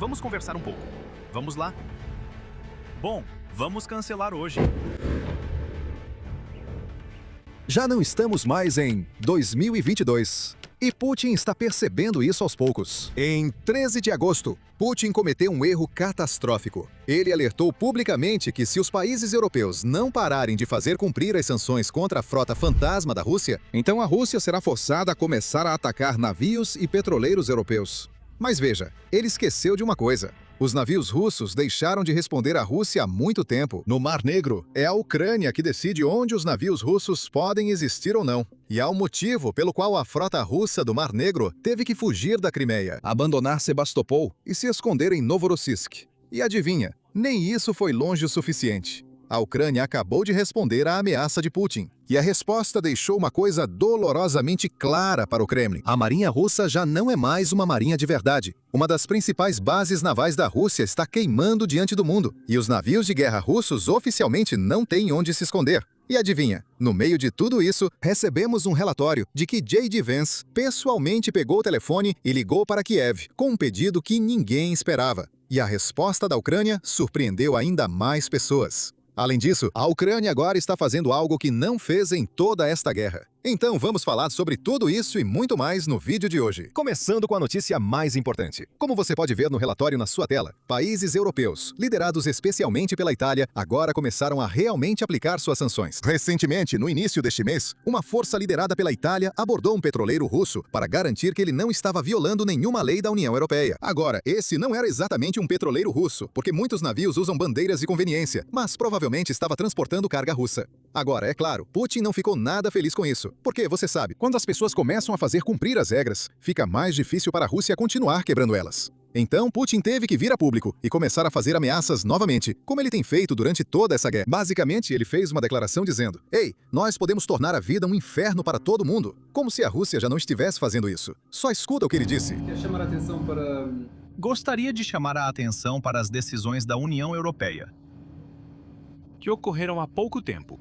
Vamos conversar um pouco. Vamos lá? Bom, vamos cancelar hoje. Já não estamos mais em 2022. E Putin está percebendo isso aos poucos. Em 13 de agosto, Putin cometeu um erro catastrófico. Ele alertou publicamente que se os países europeus não pararem de fazer cumprir as sanções contra a frota fantasma da Rússia, então a Rússia será forçada a começar a atacar navios e petroleiros europeus. Mas veja, ele esqueceu de uma coisa. Os navios russos deixaram de responder à Rússia há muito tempo. No Mar Negro, é a Ucrânia que decide onde os navios russos podem existir ou não. E há um motivo pelo qual a frota russa do Mar Negro teve que fugir da Crimeia, abandonar Sebastopol e se esconder em Novorossiysk. E adivinha, nem isso foi longe o suficiente. A Ucrânia acabou de responder à ameaça de Putin. E a resposta deixou uma coisa dolorosamente clara para o Kremlin. A marinha russa já não é mais uma marinha de verdade. Uma das principais bases navais da Rússia está queimando diante do mundo. E os navios de guerra russos oficialmente não têm onde se esconder. E adivinha, no meio de tudo isso, recebemos um relatório de que J.D. Vance pessoalmente pegou o telefone e ligou para Kiev, com um pedido que ninguém esperava. E a resposta da Ucrânia surpreendeu ainda mais pessoas. Além disso, a Ucrânia agora está fazendo algo que não fez em toda esta guerra. Então vamos falar sobre tudo isso e muito mais no vídeo de hoje. Começando com a notícia mais importante. Como você pode ver no relatório na sua tela, países europeus, liderados especialmente pela Itália, agora começaram a realmente aplicar suas sanções. Recentemente, no início deste mês, uma força liderada pela Itália abordou um petroleiro russo para garantir que ele não estava violando nenhuma lei da União Europeia. Agora, esse não era exatamente um petroleiro russo, porque muitos navios usam bandeiras de conveniência, mas provavelmente estava transportando carga russa. Agora, é claro, Putin não ficou nada feliz com isso. Porque, você sabe, quando as pessoas começam a fazer cumprir as regras, fica mais difícil para a Rússia continuar quebrando elas. Então, Putin teve que vir a público e começar a fazer ameaças novamente, como ele tem feito durante toda essa guerra. Basicamente, ele fez uma declaração dizendo: "Ei, nós podemos tornar a vida um inferno para todo mundo", como se a Rússia já não estivesse fazendo isso. Só escuta o que ele disse. Gostaria de chamar a atenção para as decisões da União Europeia, que ocorreram há pouco tempo.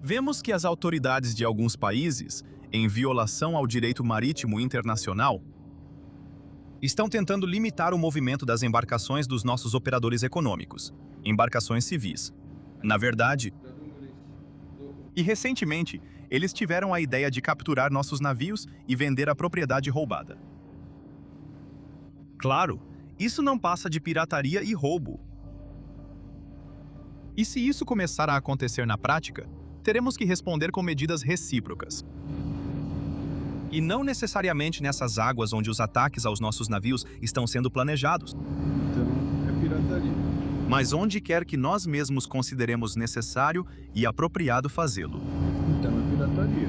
Vemos que as autoridades de alguns países, em violação ao direito marítimo internacional, estão tentando limitar o movimento das embarcações dos nossos operadores econômicos, embarcações civis. Na verdade, e recentemente, eles tiveram a ideia de capturar nossos navios e vender a propriedade roubada. Claro, isso não passa de pirataria e roubo. E se isso começar a acontecer na prática, teremos que responder com medidas recíprocas. E não necessariamente nessas águas onde os ataques aos nossos navios estão sendo planejados. Então, é pirataria. Mas onde quer que nós mesmos consideremos necessário e apropriado fazê-lo. Então, é pirataria.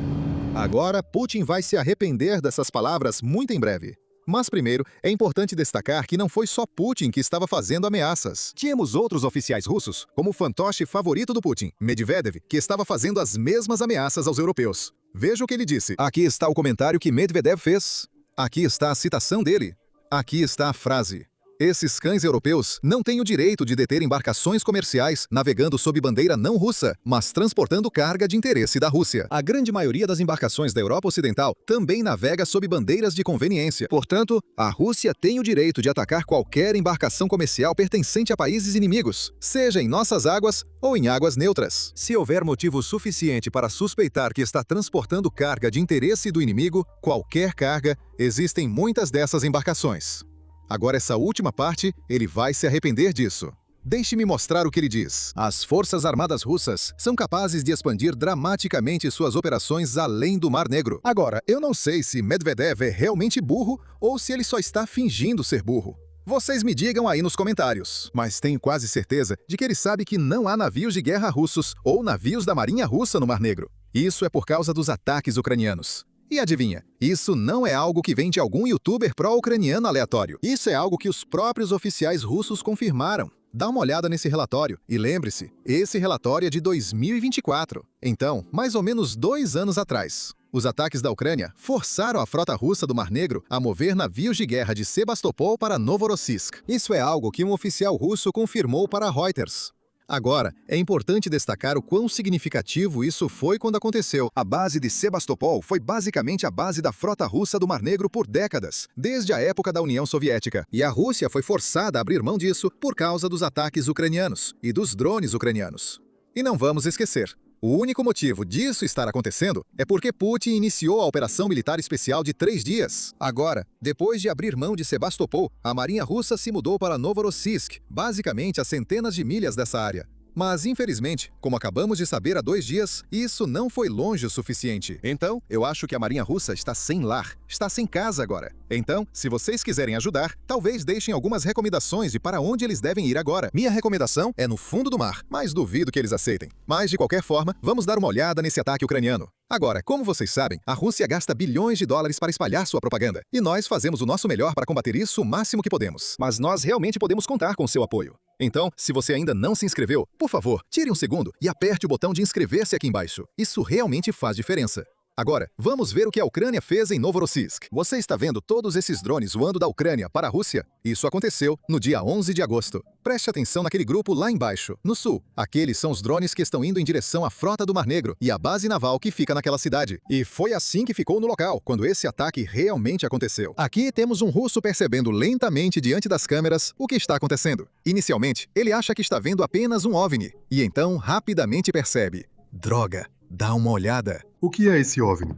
Agora, Putin vai se arrepender dessas palavras muito em breve. Mas primeiro, é importante destacar que não foi só Putin que estava fazendo ameaças. Tínhamos outros oficiais russos, como o fantoche favorito do Putin, Medvedev, que estava fazendo as mesmas ameaças aos europeus. Veja o que ele disse. Aqui está o comentário que Medvedev fez. Aqui está a citação dele. Aqui está a frase. Esses cães europeus não têm o direito de deter embarcações comerciais navegando sob bandeira não russa, mas transportando carga de interesse da Rússia. A grande maioria das embarcações da Europa Ocidental também navega sob bandeiras de conveniência. Portanto, a Rússia tem o direito de atacar qualquer embarcação comercial pertencente a países inimigos, seja em nossas águas ou em águas neutras. Se houver motivo suficiente para suspeitar que está transportando carga de interesse do inimigo, qualquer carga, existem muitas dessas embarcações. Agora essa última parte, ele vai se arrepender disso. Deixe-me mostrar o que ele diz. As Forças Armadas Russas são capazes de expandir dramaticamente suas operações além do Mar Negro. Agora, eu não sei se Medvedev é realmente burro ou se ele só está fingindo ser burro. Vocês me digam aí nos comentários. Mas tenho quase certeza de que ele sabe que não há navios de guerra russos ou navios da Marinha Russa no Mar Negro. Isso é por causa dos ataques ucranianos. E adivinha, isso não é algo que vem de algum youtuber pró-ucraniano aleatório. Isso é algo que os próprios oficiais russos confirmaram. Dá uma olhada nesse relatório e lembre-se, esse relatório é de 2024. Então, mais ou menos 2 anos atrás. Os ataques da Ucrânia forçaram a frota russa do Mar Negro a mover navios de guerra de Sebastopol para Novorossiysk. Isso é algo que um oficial russo confirmou para Reuters. Agora, é importante destacar o quão significativo isso foi quando aconteceu. A base de Sebastopol foi basicamente a base da frota russa do Mar Negro por décadas, desde a época da União Soviética. E a Rússia foi forçada a abrir mão disso por causa dos ataques ucranianos e dos drones ucranianos. E não vamos esquecer, o único motivo disso estar acontecendo é porque Putin iniciou a operação militar especial de 3 dias. Agora, depois de abrir mão de Sebastopol, a Marinha Russa se mudou para Novorossiysk, basicamente a centenas de milhas dessa área. Mas, infelizmente, como acabamos de saber há 2 dias, isso não foi longe o suficiente. Então, eu acho que a Marinha Russa está sem lar, está sem casa agora. Então, se vocês quiserem ajudar, talvez deixem algumas recomendações de para onde eles devem ir agora. Minha recomendação é no fundo do mar, mas duvido que eles aceitem. Mas, de qualquer forma, vamos dar uma olhada nesse ataque ucraniano. Agora, como vocês sabem, a Rússia gasta bilhões de dólares para espalhar sua propaganda. E nós fazemos o nosso melhor para combater isso o máximo que podemos. Mas nós realmente podemos contar com seu apoio. Então, se você ainda não se inscreveu, por favor, tire um segundo e aperte o botão de inscrever-se aqui embaixo. Isso realmente faz diferença. Agora, vamos ver o que a Ucrânia fez em Novorossiysk. Você está vendo todos esses drones voando da Ucrânia para a Rússia? Isso aconteceu no dia 11 de agosto. Preste atenção naquele grupo lá embaixo, no sul. Aqueles são os drones que estão indo em direção à frota do Mar Negro e à base naval que fica naquela cidade. E foi assim que ficou no local, quando esse ataque realmente aconteceu. Aqui temos um russo percebendo lentamente diante das câmeras o que está acontecendo. Inicialmente, ele acha que está vendo apenas um OVNI, e então rapidamente percebe: droga, dá uma olhada. O que é esse OVNI?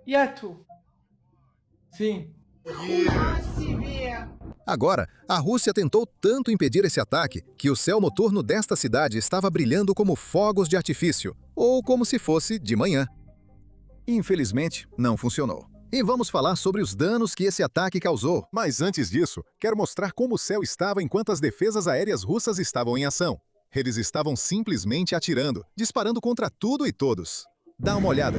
Yato. Sim. Agora, a Rússia tentou tanto impedir esse ataque que o céu noturno desta cidade estava brilhando como fogos de artifício, ou como se fosse de manhã. Infelizmente, não funcionou. E vamos falar sobre os danos que esse ataque causou. Mas antes disso, quero mostrar como o céu estava enquanto as defesas aéreas russas estavam em ação. Eles estavam simplesmente atirando, disparando contra tudo e todos. Dá uma olhada.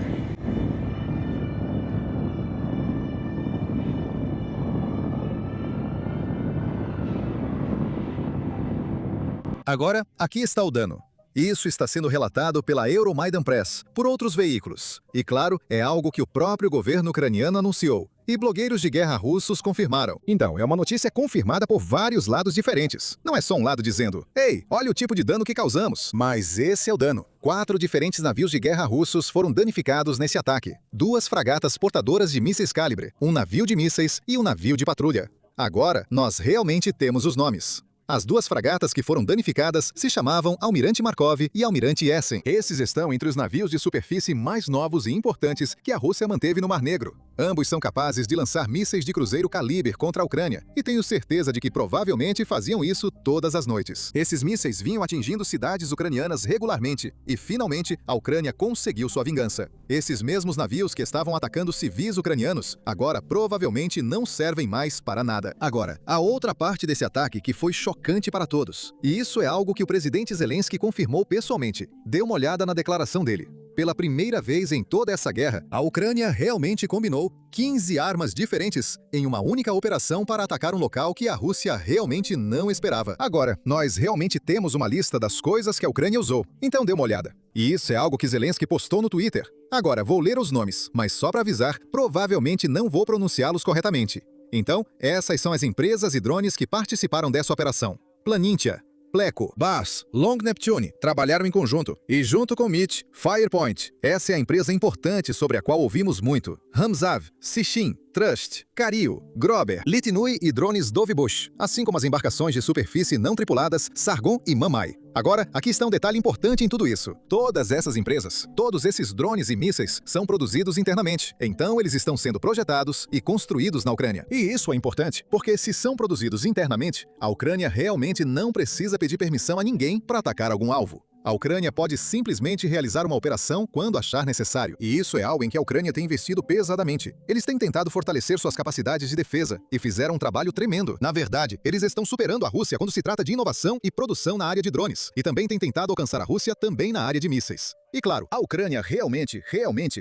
Agora, aqui está o dano. Isso está sendo relatado pela Euromaidan Press, por outros veículos. E claro, é algo que o próprio governo ucraniano anunciou. E blogueiros de guerra russos confirmaram. Então, é uma notícia confirmada por vários lados diferentes. Não é só um lado dizendo: ei, olha o tipo de dano que causamos. Mas esse é o dano. 4 diferentes navios de guerra russos foram danificados nesse ataque. 2 fragatas portadoras de mísseis calibre, um navio de mísseis e um navio de patrulha. Agora, nós realmente temos os nomes. As 2 fragatas que foram danificadas se chamavam Almirante Markov e Almirante Essen. Esses estão entre os navios de superfície mais novos e importantes que a Rússia manteve no Mar Negro. Ambos são capazes de lançar mísseis de cruzeiro calibre contra a Ucrânia, e tenho certeza de que provavelmente faziam isso todas as noites. Esses mísseis vinham atingindo cidades ucranianas regularmente, e finalmente a Ucrânia conseguiu sua vingança. Esses mesmos navios que estavam atacando civis ucranianos, agora provavelmente não servem mais para nada. Agora, a outra parte desse ataque que foi chocante para todos. E isso é algo que o presidente Zelensky confirmou pessoalmente. Dê uma olhada na declaração dele. Pela primeira vez em toda essa guerra, a Ucrânia realmente combinou 15 armas diferentes em uma única operação para atacar um local que a Rússia realmente não esperava. Agora, nós realmente temos uma lista das coisas que a Ucrânia usou. Então dê uma olhada. E isso é algo que Zelensky postou no Twitter. Agora, vou ler os nomes, mas só para avisar, provavelmente não vou pronunciá-los corretamente. Então, essas são as empresas e drones que participaram dessa operação. Planintia, Pleco, Bars, Long Neptune trabalharam em conjunto. E junto com Mitch, Firepoint. Essa é a empresa importante sobre a qual ouvimos muito. Hamzav, Sishin, Trust, Cario, Grober, Litnui e drones Dovibush, assim como as embarcações de superfície não tripuladas Sargon e Mamai. Agora, aqui está um detalhe importante em tudo isso. Todas essas empresas, todos esses drones e mísseis são produzidos internamente. Então, eles estão sendo projetados e construídos na Ucrânia. E isso é importante, porque se são produzidos internamente, a Ucrânia realmente não precisa pedir permissão a ninguém para atacar algum alvo. A Ucrânia pode simplesmente realizar uma operação quando achar necessário. E isso é algo em que a Ucrânia tem investido pesadamente. Eles têm tentado fortalecer suas capacidades de defesa e fizeram um trabalho tremendo. Na verdade, eles estão superando a Rússia quando se trata de inovação e produção na área de drones. E também têm tentado alcançar a Rússia também na área de mísseis. E claro, a Ucrânia realmente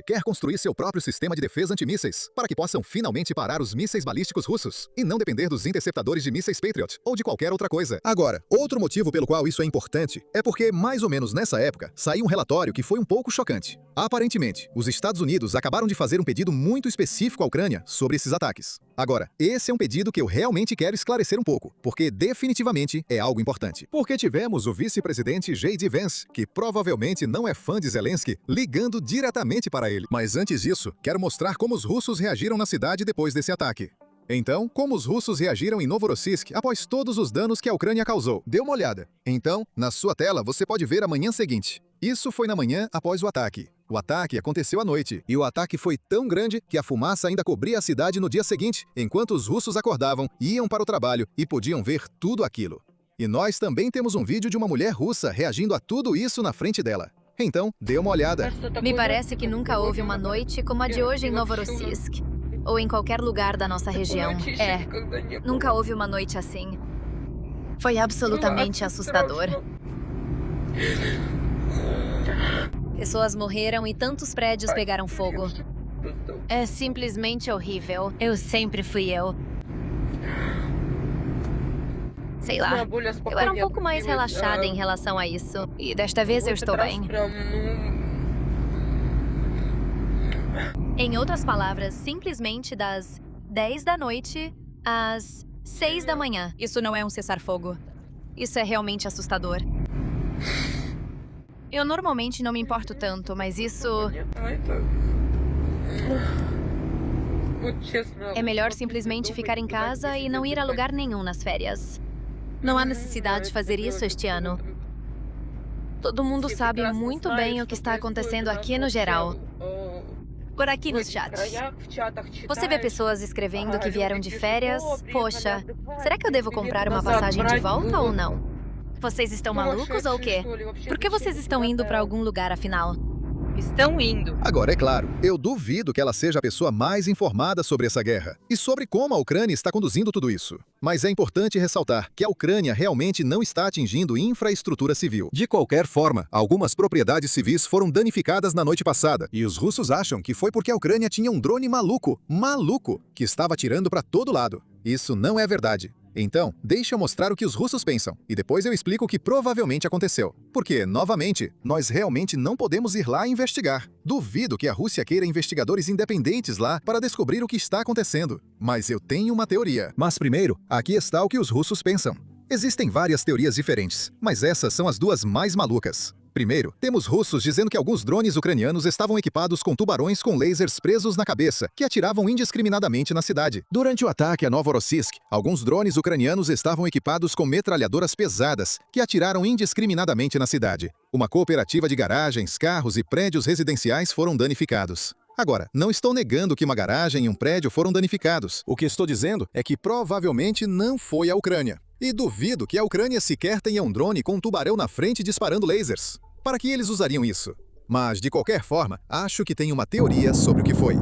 quer construir seu próprio sistema de defesa antimísseis, para que possam finalmente parar os mísseis balísticos russos, e não depender dos interceptadores de mísseis Patriot, ou de qualquer outra coisa. Agora, outro motivo pelo qual isso é importante, é porque, mais ou menos nessa época, saiu um relatório que foi um pouco chocante. Aparentemente, os Estados Unidos acabaram de fazer um pedido muito específico à Ucrânia sobre esses ataques. Agora, esse é um pedido que eu realmente quero esclarecer um pouco, porque definitivamente é algo importante. Porque tivemos o vice-presidente J.D. Vance, que provavelmente não é fã de Zelensky, ligando diretamente para ele. Mas antes disso, quero mostrar como os russos reagiram na cidade depois desse ataque. Então, como os russos reagiram em Novorossiysk após todos os danos que a Ucrânia causou? Dê uma olhada. Então, na sua tela, você pode ver a manhã seguinte. Isso foi na manhã após o ataque. O ataque aconteceu à noite, e o ataque foi tão grande que a fumaça ainda cobria a cidade no dia seguinte, enquanto os russos acordavam, iam para o trabalho e podiam ver tudo aquilo. E nós também temos um vídeo de uma mulher russa reagindo a tudo isso na frente dela. Então, dê uma olhada. Me parece que nunca houve uma noite como a de hoje em Novorossiysk. Ou em qualquer lugar da nossa região. Nunca houve uma noite assim. Foi absolutamente assustador. Pessoas morreram e tantos prédios pegaram fogo. É simplesmente horrível. Eu sempre fui eu. Sei lá, eu era um pouco mais relaxada em relação a isso. E desta vez eu estou bem. Em outras palavras, simplesmente das 10 da noite às 6 da manhã. Isso não é um cessar-fogo. Isso é realmente assustador. Eu normalmente não me importo tanto, mas isso... É melhor simplesmente ficar em casa e não ir a lugar nenhum nas férias. Não há necessidade de fazer isso este ano. Todo mundo sabe muito bem o que está acontecendo aqui no geral. Por aqui nos chats. Você vê pessoas escrevendo que vieram de férias? Poxa, será que eu devo comprar uma passagem de volta ou não? Vocês estão malucos ou o quê? Por que vocês estão indo para algum lugar, afinal? Estão indo. Agora, é claro, eu duvido que ela seja a pessoa mais informada sobre essa guerra e sobre como a Ucrânia está conduzindo tudo isso. Mas é importante ressaltar que a Ucrânia realmente não está atingindo infraestrutura civil. De qualquer forma, algumas propriedades civis foram danificadas na noite passada e os russos acham que foi porque a Ucrânia tinha um drone maluco, que estava atirando para todo lado. Isso não é verdade. Então, deixa eu mostrar o que os russos pensam, e depois eu explico o que provavelmente aconteceu. Porque, novamente, nós realmente não podemos ir lá investigar. Duvido que a Rússia queira investigadores independentes lá para descobrir o que está acontecendo. Mas eu tenho uma teoria. Mas primeiro, aqui está o que os russos pensam. Existem várias teorias diferentes, mas essas são as duas mais malucas. Primeiro, temos russos dizendo que alguns drones ucranianos estavam equipados com tubarões com lasers presos na cabeça, que atiravam indiscriminadamente na cidade. Durante o ataque a Novorossiysk, alguns drones ucranianos estavam equipados com metralhadoras pesadas, que atiraram indiscriminadamente na cidade. Uma cooperativa de garagens, carros e prédios residenciais foram danificados. Agora, não estou negando que uma garagem e um prédio foram danificados. O que estou dizendo é que provavelmente não foi a Ucrânia. E duvido que a Ucrânia sequer tenha um drone com um tubarão na frente disparando lasers. Para que eles usariam isso? Mas, de qualquer forma, acho que tem uma teoria sobre o que foi.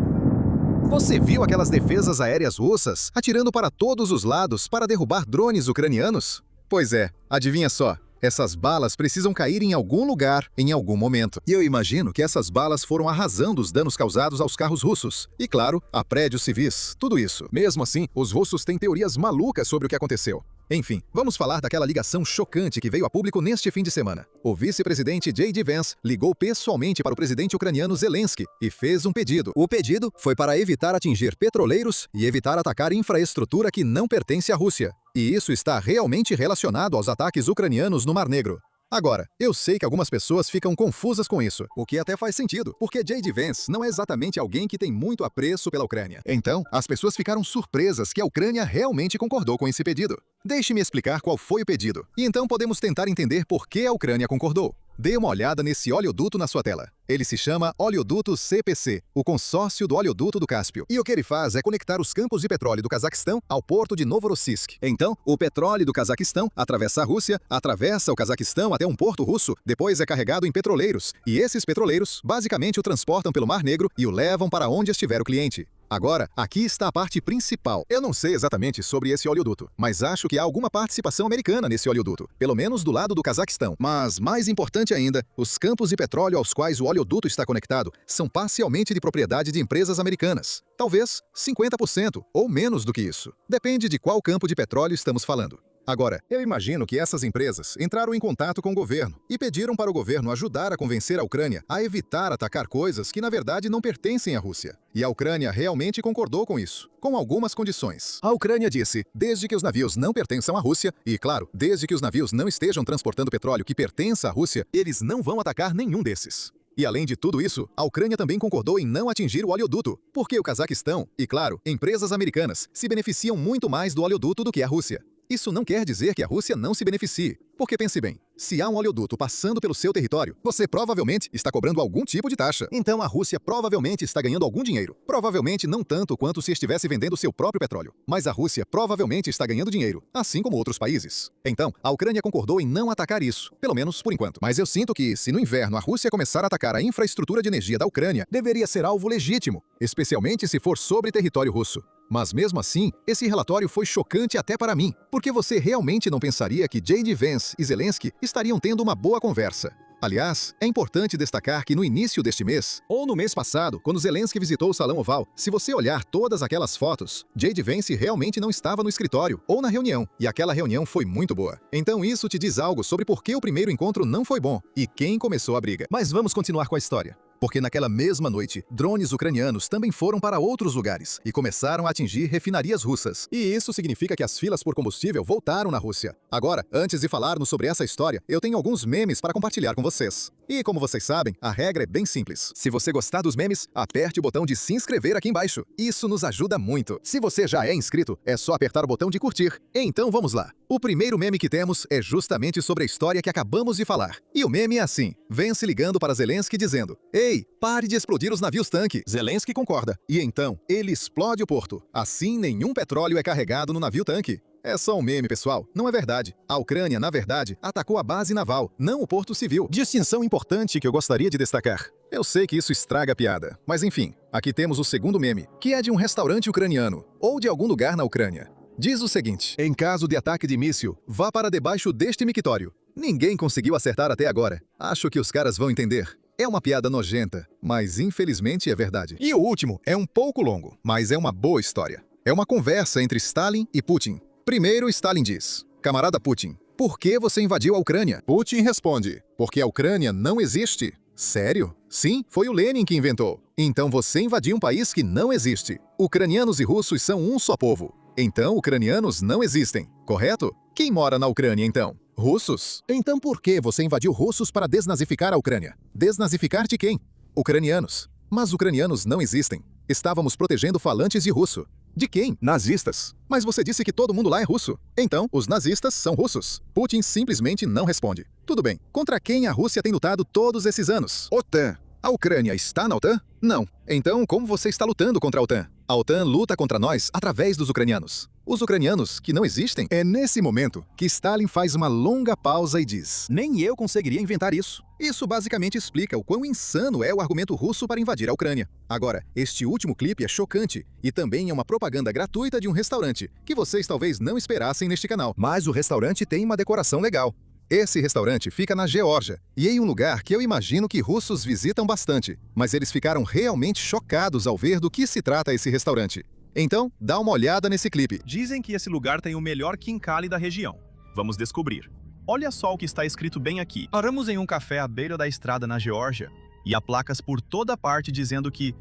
Você viu aquelas defesas aéreas russas atirando para todos os lados para derrubar drones ucranianos? Pois é, adivinha só. Essas balas precisam cair em algum lugar, em algum momento. E eu imagino que essas balas foram a razão dos danos causados aos carros russos. E, claro, a prédios civis, tudo isso. Mesmo assim, os russos têm teorias malucas sobre o que aconteceu. Enfim, vamos falar daquela ligação chocante que veio a público neste fim de semana. O vice-presidente J.D. Vance ligou pessoalmente para o presidente ucraniano Zelensky e fez um pedido. O pedido foi para evitar atingir petroleiros e evitar atacar infraestrutura que não pertence à Rússia. E isso está realmente relacionado aos ataques ucranianos no Mar Negro. Agora, eu sei que algumas pessoas ficam confusas com isso, o que até faz sentido, porque J.D. Vance não é exatamente alguém que tem muito apreço pela Ucrânia. Então, as pessoas ficaram surpresas que a Ucrânia realmente concordou com esse pedido. Deixe-me explicar qual foi o pedido, e então podemos tentar entender por que a Ucrânia concordou. Dê uma olhada nesse oleoduto na sua tela. Ele se chama Oleoduto CPC, o consórcio do oleoduto do Cáspio. E o que ele faz é conectar os campos de petróleo do Cazaquistão ao porto de Novorossiysk. Então, o petróleo do Cazaquistão atravessa a Rússia, atravessa o Cazaquistão até um porto russo, depois é carregado em petroleiros. E esses petroleiros, basicamente, o transportam pelo Mar Negro e o levam para onde estiver o cliente. Agora, aqui está a parte principal. Eu não sei exatamente sobre esse oleoduto, mas acho que há alguma participação americana nesse oleoduto, pelo menos do lado do Cazaquistão. Mas, mais importante ainda, os campos de petróleo aos quais o oleoduto está conectado são parcialmente de propriedade de empresas americanas. Talvez 50% ou menos do que isso. Depende de qual campo de petróleo estamos falando. Agora, eu imagino que essas empresas entraram em contato com o governo e pediram para o governo ajudar a convencer a Ucrânia a evitar atacar coisas que na verdade não pertencem à Rússia. E a Ucrânia realmente concordou com isso, com algumas condições. A Ucrânia disse, desde que os navios não pertençam à Rússia, e claro, desde que os navios não estejam transportando petróleo que pertença à Rússia, eles não vão atacar nenhum desses. E além de tudo isso, a Ucrânia também concordou em não atingir o oleoduto, porque o Cazaquistão e, claro, empresas americanas se beneficiam muito mais do oleoduto do que a Rússia. Isso não quer dizer que a Rússia não se beneficie, porque pense bem, se há um oleoduto passando pelo seu território, você provavelmente está cobrando algum tipo de taxa. Então a Rússia provavelmente está ganhando algum dinheiro. Provavelmente não tanto quanto se estivesse vendendo seu próprio petróleo, mas a Rússia provavelmente está ganhando dinheiro, assim como outros países. Então, a Ucrânia concordou em não atacar isso, pelo menos por enquanto. Mas eu sinto que, se no inverno a Rússia começar a atacar a infraestrutura de energia da Ucrânia, deveria ser alvo legítimo, especialmente se for sobre território russo. Mas mesmo assim, esse relatório foi chocante até para mim, porque você realmente não pensaria que J.D. Vance e Zelensky estariam tendo uma boa conversa. Aliás, é importante destacar que no início deste mês, ou no mês passado, quando Zelensky visitou o Salão Oval, se você olhar todas aquelas fotos, J.D. Vance realmente não estava no escritório ou na reunião, e aquela reunião foi muito boa. Então isso te diz algo sobre por que o primeiro encontro não foi bom e quem começou a briga. Mas vamos continuar com a história. Porque naquela mesma noite, drones ucranianos também foram para outros lugares e começaram a atingir refinarias russas. E isso significa que as filas por combustível voltaram na Rússia. Agora, antes de falarmos sobre essa história, eu tenho alguns memes para compartilhar com vocês. E como vocês sabem, a regra é bem simples. Se você gostar dos memes, aperte o botão de se inscrever aqui embaixo. Isso nos ajuda muito. Se você já é inscrito, é só apertar o botão de curtir. Então vamos lá. O primeiro meme que temos é justamente sobre a história que acabamos de falar. E o meme é assim, Vance ligando para Zelensky dizendo: "Ei, pare de explodir os navios-tanque." Zelensky concorda. E então, ele explode o porto. Assim, nenhum petróleo é carregado no navio-tanque. É só um meme, pessoal. Não é verdade. A Ucrânia, na verdade, atacou a base naval, não o porto civil. Distinção importante que eu gostaria de destacar. Eu sei que isso estraga a piada, mas enfim, aqui temos o segundo meme, que é de um restaurante ucraniano, ou de algum lugar na Ucrânia. Diz o seguinte: em caso de ataque de míssil, vá para debaixo deste mictório. Ninguém conseguiu acertar até agora. Acho que os caras vão entender. É uma piada nojenta, mas infelizmente é verdade. E o último é um pouco longo, mas é uma boa história. É uma conversa entre Stalin e Putin. Primeiro, Stalin diz: "Camarada Putin, por que você invadiu a Ucrânia?" Putin responde: "Porque a Ucrânia não existe." Sério? Sim, foi o Lenin que inventou. Então você invadiu um país que não existe. Ucranianos e russos são um só povo. Então ucranianos não existem, correto? Quem mora na Ucrânia então? Russos? Então por que você invadiu russos para desnazificar a Ucrânia? Desnazificar de quem? Ucranianos. Mas ucranianos não existem. Estávamos protegendo falantes de russo. De quem? Nazistas. Mas você disse que todo mundo lá é russo. Então, os nazistas são russos. Putin simplesmente não responde. Tudo bem. Contra quem a Rússia tem lutado todos esses anos? OTAN. A Ucrânia está na OTAN? Não. Então, como você está lutando contra a OTAN? A OTAN luta contra nós através dos ucranianos. Os ucranianos que não existem? É nesse momento que Stalin faz uma longa pausa e diz: "Nem eu conseguiria inventar isso." Isso basicamente explica o quão insano é o argumento russo para invadir a Ucrânia. Agora, este último clipe é chocante e também é uma propaganda gratuita de um restaurante, que vocês talvez não esperassem neste canal. Mas o restaurante tem uma decoração legal. Esse restaurante fica na Geórgia, e em um lugar que eu imagino que russos visitam bastante, mas eles ficaram realmente chocados ao ver do que se trata esse restaurante. Então, dá uma olhada nesse clipe. Dizem que esse lugar tem o melhor quincale da região. Vamos descobrir. Olha só o que está escrito bem aqui. Paramos em um café à beira da estrada na Geórgia, e há placas por toda parte dizendo que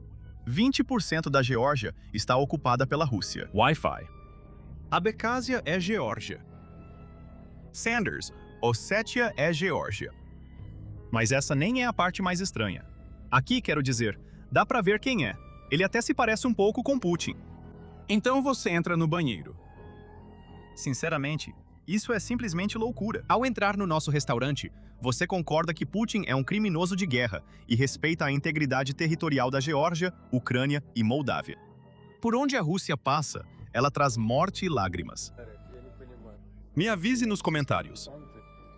20% da Geórgia está ocupada pela Rússia. Wi-Fi. Abecásia é Geórgia. Sanders, Ossétia é Geórgia. Mas essa nem é a parte mais estranha. Aqui, quero dizer, dá pra ver quem é. Ele até se parece um pouco com Putin. Então você entra no banheiro. Sinceramente, isso é simplesmente loucura. Ao entrar no nosso restaurante, você concorda que Putin é um criminoso de guerra e respeita a integridade territorial da Geórgia, Ucrânia e Moldávia. Por onde a Rússia passa, ela traz morte e lágrimas. Me avise nos comentários.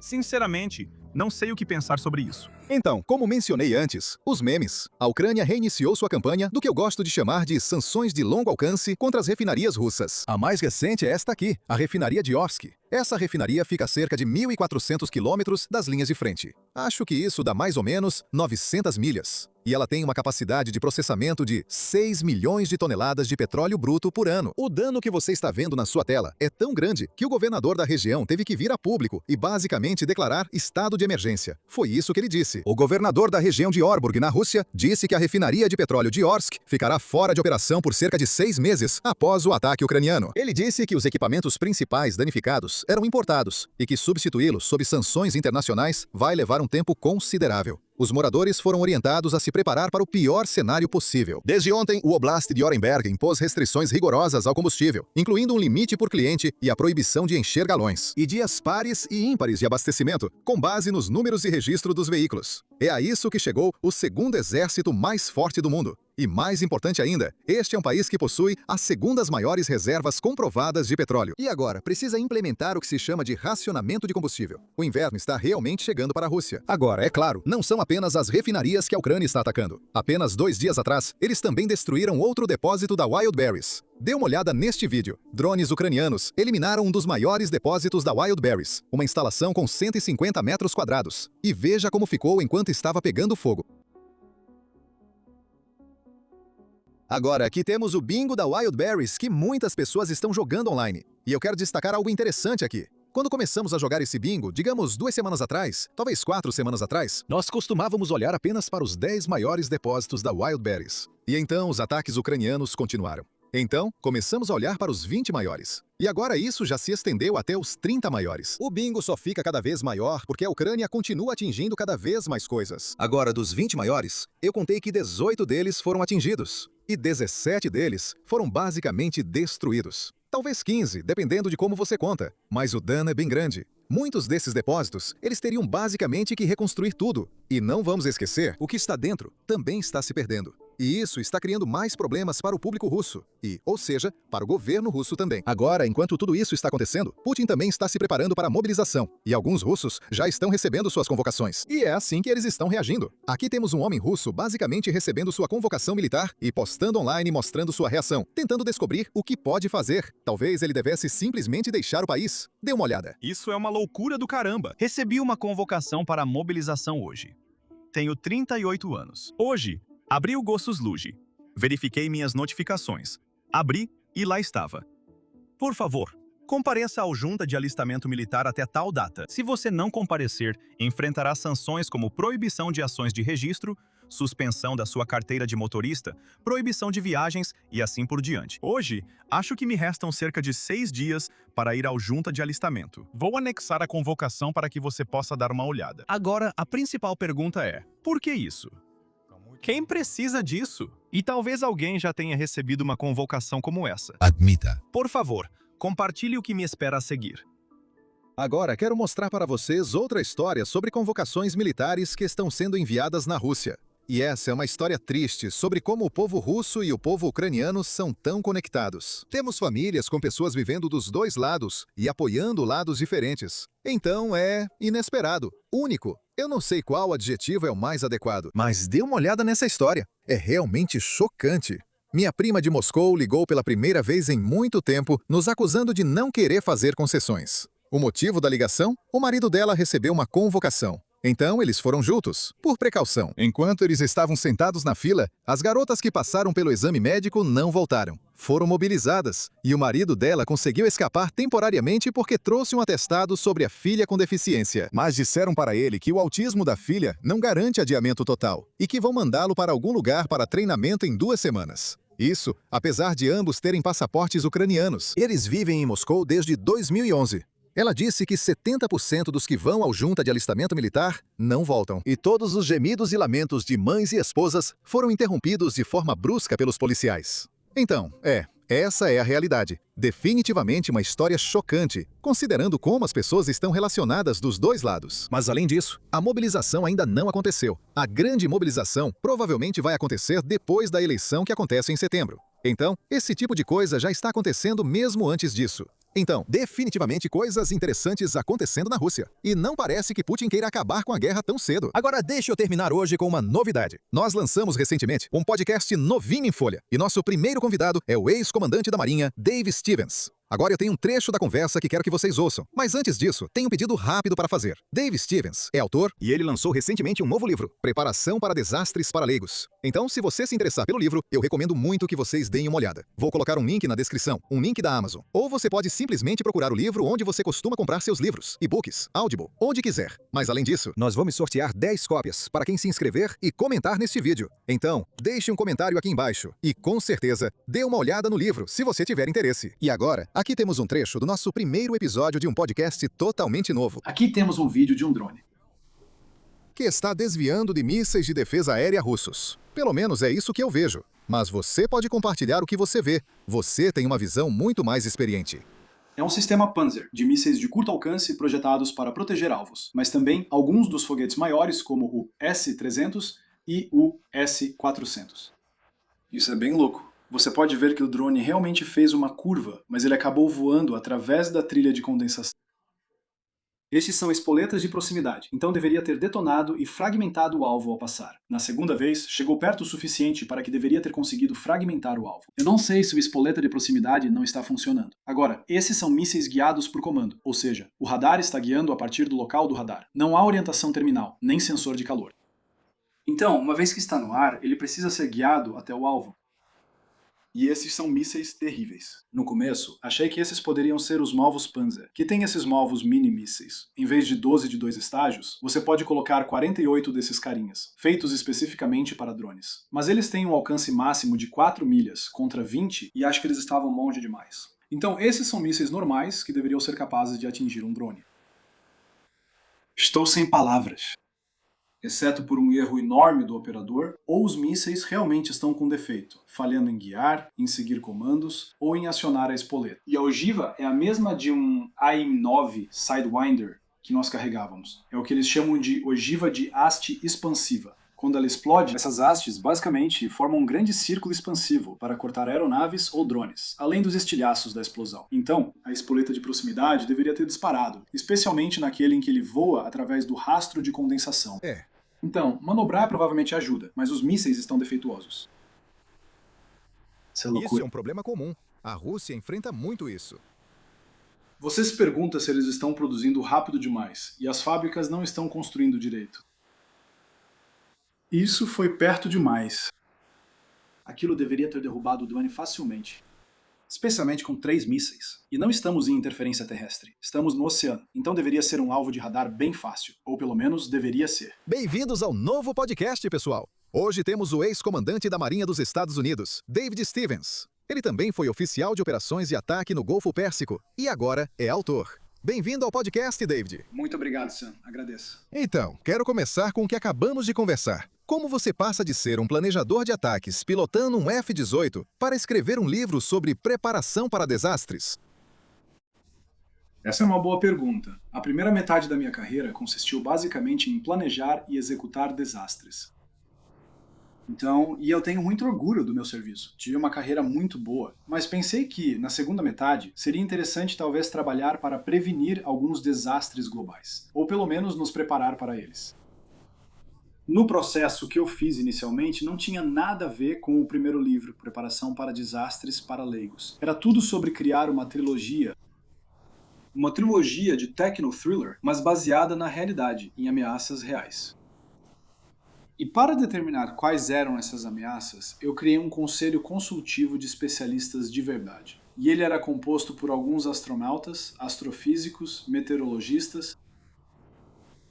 Sinceramente, Não sei o que pensar sobre isso. Então, como mencionei antes, os memes. A Ucrânia reiniciou sua campanha do que eu gosto de chamar de sanções de longo alcance contra as refinarias russas. A mais recente é esta aqui, a refinaria de Orsk. Essa refinaria fica a cerca de 1.400 quilômetros das linhas de frente. Acho que isso dá mais ou menos 900 milhas. E ela tem uma capacidade de processamento de 6 milhões de toneladas de petróleo bruto por ano. O dano que você está vendo na sua tela é tão grande que o governador da região teve que vir a público e basicamente declarar estado de emergência. Foi isso que ele disse. O governador da região de Orburg, na Rússia, disse que a refinaria de petróleo de Orsk ficará fora de operação por cerca de 6 meses após o ataque ucraniano. Ele disse que os equipamentos principais danificados eram importados e que substituí-los sob sanções internacionais vai levar um tempo considerável. Os moradores foram orientados a se preparar para o pior cenário possível. Desde ontem, o Oblast de Orenberg impôs restrições rigorosas ao combustível, incluindo um limite por cliente e a proibição de encher galões, e dias pares e ímpares de abastecimento, com base nos números de registro dos veículos. É a isso que chegou o segundo exército mais forte do mundo. E mais importante ainda, este é um país que possui as segundas maiores reservas comprovadas de petróleo. E agora, precisa implementar o que se chama de racionamento de combustível. O inverno está realmente chegando para a Rússia. Agora, é claro, não são apenas as refinarias que a Ucrânia está atacando. Apenas 2 dias atrás, eles também destruíram outro depósito da Wildberries. Dê uma olhada neste vídeo. Drones ucranianos eliminaram um dos maiores depósitos da Wildberries, uma instalação com 150 metros quadrados. E veja como ficou enquanto estava pegando fogo. Agora, aqui temos o bingo da Wildberries que muitas pessoas estão jogando online. E eu quero destacar algo interessante aqui. Quando começamos a jogar esse bingo, digamos 2 semanas atrás, talvez 4 semanas atrás, nós costumávamos olhar apenas para os 10 maiores depósitos da Wildberries. E então os ataques ucranianos continuaram. Então, começamos a olhar para os 20 maiores. E agora isso já se estendeu até os 30 maiores. O bingo só fica cada vez maior porque a Ucrânia continua atingindo cada vez mais coisas. Agora, dos 20 maiores, eu contei que 18 deles foram atingidos. E 17 deles foram basicamente destruídos. Talvez 15, dependendo de como você conta. Mas o dano é bem grande. Muitos desses depósitos, eles teriam basicamente que reconstruir tudo. E não vamos esquecer, o que está dentro também está se perdendo. E isso está criando mais problemas para o público russo, ou seja, para o governo russo também. Agora, enquanto tudo isso está acontecendo, Putin também está se preparando para a mobilização, e alguns russos já estão recebendo suas convocações. E é assim que eles estão reagindo. Aqui temos um homem russo basicamente recebendo sua convocação militar e postando online mostrando sua reação, tentando descobrir o que pode fazer. Talvez ele devesse simplesmente deixar o país. Dê uma olhada. Isso é uma loucura do caramba. Recebi uma convocação para a mobilização hoje. Tenho 38 anos. Hoje, abri o Gosluji. Verifiquei minhas notificações. Abri e lá estava. Por favor, compareça ao junta de alistamento militar até tal data. Se você não comparecer, enfrentará sanções como proibição de ações de registro, suspensão da sua carteira de motorista, proibição de viagens e assim por diante. Hoje, acho que me restam cerca de 6 dias para ir ao junta de alistamento. Vou anexar a convocação para que você possa dar uma olhada. Agora, a principal pergunta é, por que isso? Quem precisa disso? E talvez alguém já tenha recebido uma convocação como essa. Admita. Por favor, compartilhe o que me espera a seguir. Agora quero mostrar para vocês outra história sobre convocações militares que estão sendo enviadas na Rússia. E essa é uma história triste sobre como o povo russo e o povo ucraniano são tão conectados. Temos famílias com pessoas vivendo dos dois lados e apoiando lados diferentes. Então é inesperado, único. Eu não sei qual adjetivo é o mais adequado, mas dê uma olhada nessa história. É realmente chocante. Minha prima de Moscou ligou pela primeira vez em muito tempo, nos acusando de não querer fazer concessões. O motivo da ligação? O marido dela recebeu uma convocação. Então, eles foram juntos, por precaução. Enquanto eles estavam sentados na fila, as garotas que passaram pelo exame médico não voltaram. Foram mobilizadas, e o marido dela conseguiu escapar temporariamente porque trouxe um atestado sobre a filha com deficiência. Mas disseram para ele que o autismo da filha não garante adiamento total, e que vão mandá-lo para algum lugar para treinamento em 2 semanas. Isso, apesar de ambos terem passaportes ucranianos. Eles vivem em Moscou desde 2011. Ela disse que 70% dos que vão ao junta de alistamento militar não voltam. E todos os gemidos e lamentos de mães e esposas foram interrompidos de forma brusca pelos policiais. Então, essa é a realidade. Definitivamente uma história chocante, considerando como as pessoas estão relacionadas dos dois lados. Mas além disso, a mobilização ainda não aconteceu. A grande mobilização provavelmente vai acontecer depois da eleição que acontece em setembro. Então, esse tipo de coisa já está acontecendo mesmo antes disso. Então, definitivamente coisas interessantes acontecendo na Rússia. E não parece que Putin queira acabar com a guerra tão cedo. Agora deixa eu terminar hoje com uma novidade. Nós lançamos recentemente um podcast novinho em folha. E nosso primeiro convidado é o ex-comandante da Marinha, Dave Stevens. Agora eu tenho um trecho da conversa que quero que vocês ouçam. Mas antes disso, tenho um pedido rápido para fazer. Dave Stevens é autor e ele lançou recentemente um novo livro, Preparação para Desastres para Leigos. Então, se você se interessar pelo livro, eu recomendo muito que vocês deem uma olhada. Vou colocar um link na descrição, um link da Amazon. Ou você pode simplesmente procurar o livro onde você costuma comprar seus livros, e-books, Audible, onde quiser. Mas além disso, nós vamos sortear 10 cópias para quem se inscrever e comentar neste vídeo. Então, deixe um comentário aqui embaixo e, com certeza, dê uma olhada no livro se você tiver interesse. E agora, aqui temos um trecho do nosso primeiro episódio de um podcast totalmente novo. Aqui temos um vídeo de um drone Que está desviando de mísseis de defesa aérea russos. Pelo menos é isso que eu vejo. Mas você pode compartilhar o que você vê. Você tem uma visão muito mais experiente. É um sistema Panzer, de mísseis de curto alcance projetados para proteger alvos, mas também alguns dos foguetes maiores, como o S-300 e o S-400. Isso é bem louco. Você pode ver que o drone realmente fez uma curva, mas ele acabou voando através da trilha de condensação. Estes são espoletas de proximidade, então deveria ter detonado e fragmentado o alvo ao passar. Na segunda vez, chegou perto o suficiente para que deveria ter conseguido fragmentar o alvo. Eu não sei se o espoleta de proximidade não está funcionando. Agora, esses são mísseis guiados por comando, ou seja, o radar está guiando a partir do local do radar. Não há orientação terminal, nem sensor de calor. Então, uma vez que está no ar, ele precisa ser guiado até o alvo. E esses são mísseis terríveis. No começo, achei que esses poderiam ser os novos Panzer, que tem esses novos mini-mísseis. Em vez de 12 de 2 estágios, você pode colocar 48 desses carinhas, feitos especificamente para drones. Mas eles têm um alcance máximo de 4 milhas, contra 20, e acho que eles estavam longe demais. Então esses são mísseis normais que deveriam ser capazes de atingir um drone. Estou sem palavras. Exceto por um erro enorme do operador, ou os mísseis realmente estão com defeito, falhando em guiar, em seguir comandos ou em acionar a espoleta. E a ogiva é a mesma de um AIM-9 Sidewinder que nós carregávamos. É o que eles chamam de ogiva de haste expansiva. Quando ela explode, essas hastes basicamente formam um grande círculo expansivo para cortar aeronaves ou drones, além dos estilhaços da explosão. Então, a espoleta de proximidade deveria ter disparado, especialmente naquele em que ele voa através do rastro de condensação. Então, manobrar provavelmente ajuda, mas os mísseis estão defeituosos. Isso é loucura. Isso é um problema comum. A Rússia enfrenta muito isso. Você se pergunta se eles estão produzindo rápido demais, e as fábricas não estão construindo direito. Isso foi perto demais. Aquilo deveria ter derrubado o drone facilmente. Especialmente com 3 mísseis. E não estamos em interferência terrestre. Estamos no oceano. Então deveria ser um alvo de radar bem fácil. Ou pelo menos deveria ser. Bem-vindos ao novo podcast, pessoal. Hoje temos o ex-comandante da Marinha dos Estados Unidos, David Stevens. Ele também foi oficial de operações de ataque no Golfo Pérsico. E agora é autor. Bem-vindo ao podcast, David. Muito obrigado, Sam. Agradeço. Então, quero começar com o que acabamos de conversar. Como você passa de ser um planejador de ataques pilotando um F-18 para escrever um livro sobre preparação para desastres? Essa é uma boa pergunta. A primeira metade da minha carreira consistiu basicamente em planejar e executar desastres. E eu tenho muito orgulho do meu serviço. Tive uma carreira muito boa, mas pensei que, na segunda metade, seria interessante talvez trabalhar para prevenir alguns desastres globais, ou pelo menos nos preparar para eles. No processo que eu fiz inicialmente, não tinha nada a ver com o primeiro livro, Preparação para Desastres para Leigos. Era tudo sobre criar uma trilogia de techno-thriller, mas baseada na realidade, em ameaças reais. E para determinar quais eram essas ameaças, eu criei um conselho consultivo de especialistas de verdade. E ele era composto por alguns astronautas, astrofísicos, meteorologistas,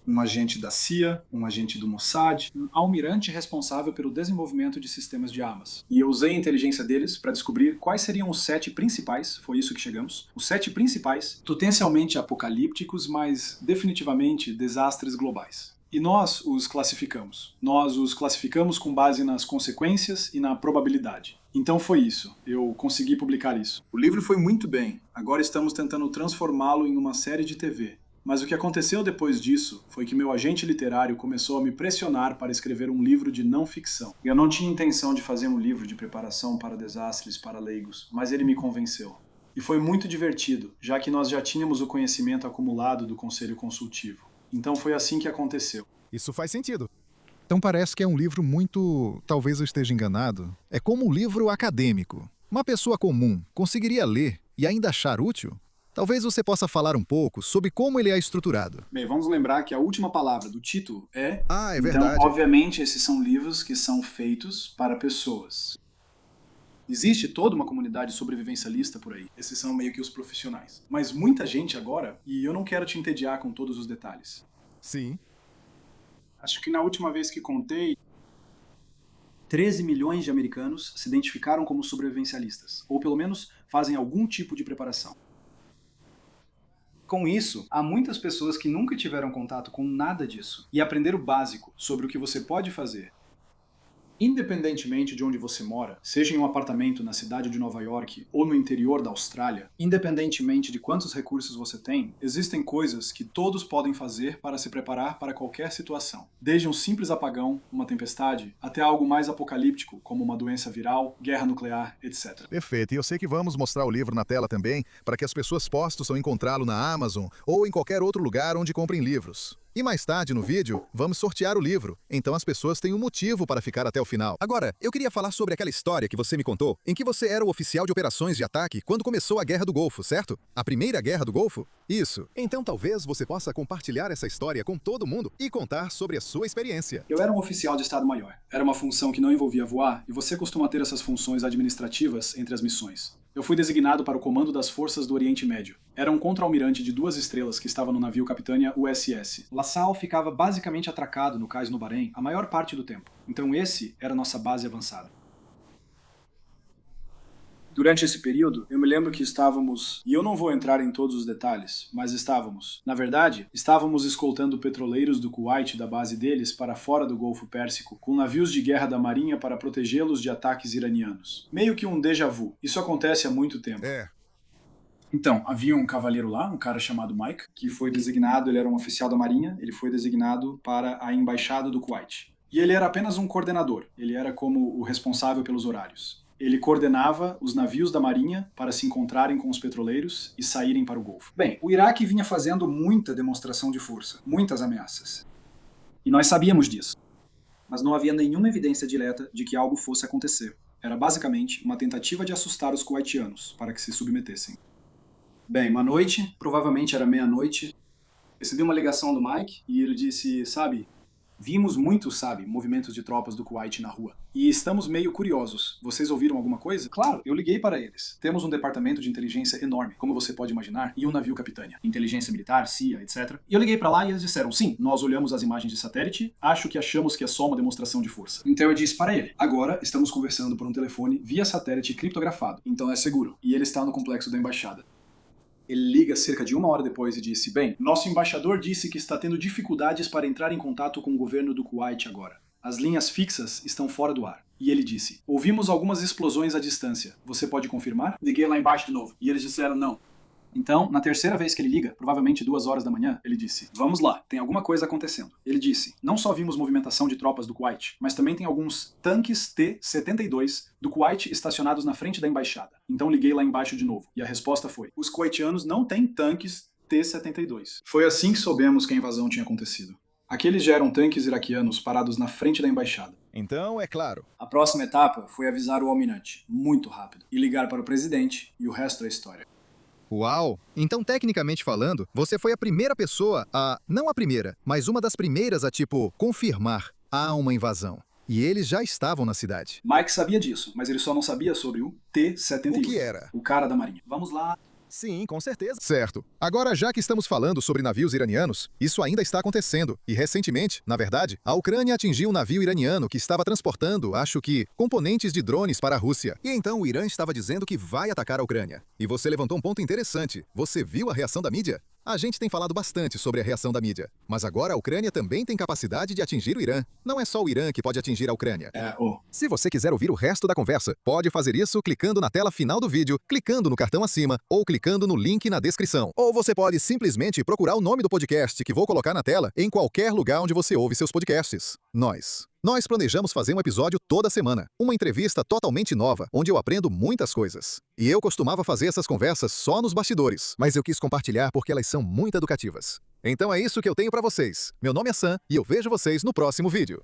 um agente da CIA, um agente do Mossad, um almirante responsável pelo desenvolvimento de sistemas de armas. E eu usei a inteligência deles para descobrir quais seriam os 7 principais, foi isso que chegamos, os 7 principais, potencialmente apocalípticos, mas definitivamente desastres globais. E nós os classificamos. Nós os classificamos com base nas consequências e na probabilidade. Então foi isso. Eu consegui publicar isso. O livro foi muito bem. Agora estamos tentando transformá-lo em uma série de TV. Mas o que aconteceu depois disso foi que meu agente literário começou a me pressionar para escrever um livro de não ficção. Eu não tinha intenção de fazer um livro de preparação para desastres para leigos, mas ele me convenceu. E foi muito divertido, já que nós já tínhamos o conhecimento acumulado do Conselho Consultivo. Então foi assim que aconteceu. Isso faz sentido. Então parece que é um livro muito... Talvez eu esteja enganado. É como um livro acadêmico. Uma pessoa comum conseguiria ler e ainda achar útil? Talvez você possa falar um pouco sobre como ele é estruturado. Bem, vamos lembrar que a última palavra do título é... Ah, é verdade. Então, obviamente, esses são livros que são feitos para pessoas. Existe toda uma comunidade sobrevivencialista por aí. Esses são meio que os profissionais. Mas muita gente agora, e eu não quero te entediar com todos os detalhes. Sim. Acho que na última vez que contei, 13 milhões de americanos se identificaram como sobrevivencialistas, ou pelo menos fazem algum tipo de preparação. Com isso, há muitas pessoas que nunca tiveram contato com nada disso e aprender o básico sobre o que você pode fazer. Independentemente de onde você mora, seja em um apartamento na cidade de Nova York ou no interior da Austrália, independentemente de quantos recursos você tem, existem coisas que todos podem fazer para se preparar para qualquer situação. Desde um simples apagão, uma tempestade, até algo mais apocalíptico, como uma doença viral, guerra nuclear, etc. Perfeito. E eu sei que vamos mostrar o livro na tela também, para que as pessoas possam encontrá-lo na Amazon ou em qualquer outro lugar onde comprem livros. E mais tarde no vídeo, vamos sortear o livro, então as pessoas têm um motivo para ficar até o final. Agora, eu queria falar sobre aquela história que você me contou, em que você era o oficial de operações de ataque quando começou a Guerra do Golfo, certo? A primeira Guerra do Golfo? Isso. Então talvez você possa compartilhar essa história com todo mundo e contar sobre a sua experiência. Eu era um oficial de Estado-Maior. Era uma função que não envolvia voar, e você costuma ter essas funções administrativas entre as missões. Eu fui designado para o comando das forças do Oriente Médio. Era um contra-almirante de 2 estrelas que estava no navio Capitânia USS. La Salle ficava basicamente atracado no cais no Bahrein a maior parte do tempo. Então esse era a nossa base avançada. Durante esse período, eu me lembro que estávamos, e eu não vou entrar em todos os detalhes, mas estávamos. Na verdade, estávamos escoltando petroleiros do Kuwait da base deles para fora do Golfo Pérsico, com navios de guerra da Marinha para protegê-los de ataques iranianos. Meio que um déjà vu. Isso acontece há muito tempo. Então, havia um cavaleiro lá, um cara chamado Mike, que foi designado, ele era um oficial da Marinha, ele foi designado para a embaixada do Kuwait. E ele era apenas um coordenador, ele era como o responsável pelos horários. Ele coordenava os navios da Marinha para se encontrarem com os petroleiros e saírem para o Golfo. Bem, o Iraque vinha fazendo muita demonstração de força, muitas ameaças. E nós sabíamos disso. Mas não havia nenhuma evidência direta de que algo fosse acontecer. Era basicamente uma tentativa de assustar os kuwaitianos para que se submetessem. Bem, uma noite, provavelmente era meia-noite, recebi uma ligação do Mike e ele disse, sabe, vimos muitos, movimentos de tropas do Kuwait na rua. E estamos meio curiosos. Vocês ouviram alguma coisa? Claro, eu liguei para eles. Temos um departamento de inteligência enorme, como você pode imaginar, e um navio Capitânia. Inteligência militar, CIA, etc. E eu liguei para lá e eles disseram, sim, nós olhamos as imagens de satélite, acho que achamos que é só uma demonstração de força. Então eu disse para ele, agora estamos conversando por um telefone via satélite criptografado, então é seguro. E ele está no complexo da embaixada. Ele liga cerca de 1 hora depois e disse, bem, nosso embaixador disse que está tendo dificuldades para entrar em contato com o governo do Kuwait agora. As linhas fixas estão fora do ar. E ele disse, ouvimos algumas explosões à distância. Você pode confirmar? Liguei lá embaixo de novo. E eles disseram não. Então, na terceira vez que ele liga, provavelmente 2 horas da manhã, ele disse, vamos lá, tem alguma coisa acontecendo. Ele disse, não só vimos movimentação de tropas do Kuwait, mas também tem alguns tanques T-72 do Kuwait estacionados na frente da embaixada. Então liguei lá embaixo de novo, e a resposta foi, os kuwaitianos não têm tanques T-72. Foi assim que soubemos que a invasão tinha acontecido. Aqueles já eram tanques iraquianos parados na frente da embaixada. Então, é claro. A próxima etapa foi avisar o almirante, muito rápido, e ligar para o presidente, e o resto é história. Uau! Então, tecnicamente falando, você foi a primeira pessoa não a primeira, mas uma das primeiras a, confirmar há uma invasão. E eles já estavam na cidade. Mike sabia disso, mas ele só não sabia sobre o T-72. O que era? O cara da Marinha. Vamos lá. Sim, com certeza. Certo. Agora, já que estamos falando sobre navios iranianos, isso ainda está acontecendo. E recentemente, na verdade, a Ucrânia atingiu um navio iraniano que estava transportando, acho que, componentes de drones para a Rússia. E então o Irã estava dizendo que vai atacar a Ucrânia. E você levantou um ponto interessante. Você viu a reação da mídia? A gente tem falado bastante sobre a reação da mídia. Mas agora a Ucrânia também tem capacidade de atingir o Irã. Não é só o Irã que pode atingir a Ucrânia. Se você quiser ouvir o resto da conversa, pode fazer isso clicando na tela final do vídeo, clicando no cartão acima ou clicando no link na descrição. Ou você pode simplesmente procurar o nome do podcast que vou colocar na tela em qualquer lugar onde você ouve seus podcasts. Nós. Nós planejamos fazer um episódio toda semana, uma entrevista totalmente nova, onde eu aprendo muitas coisas. E eu costumava fazer essas conversas só nos bastidores, mas eu quis compartilhar porque elas são muito educativas. Então é isso que eu tenho para vocês. Meu nome é Sam e eu vejo vocês no próximo vídeo.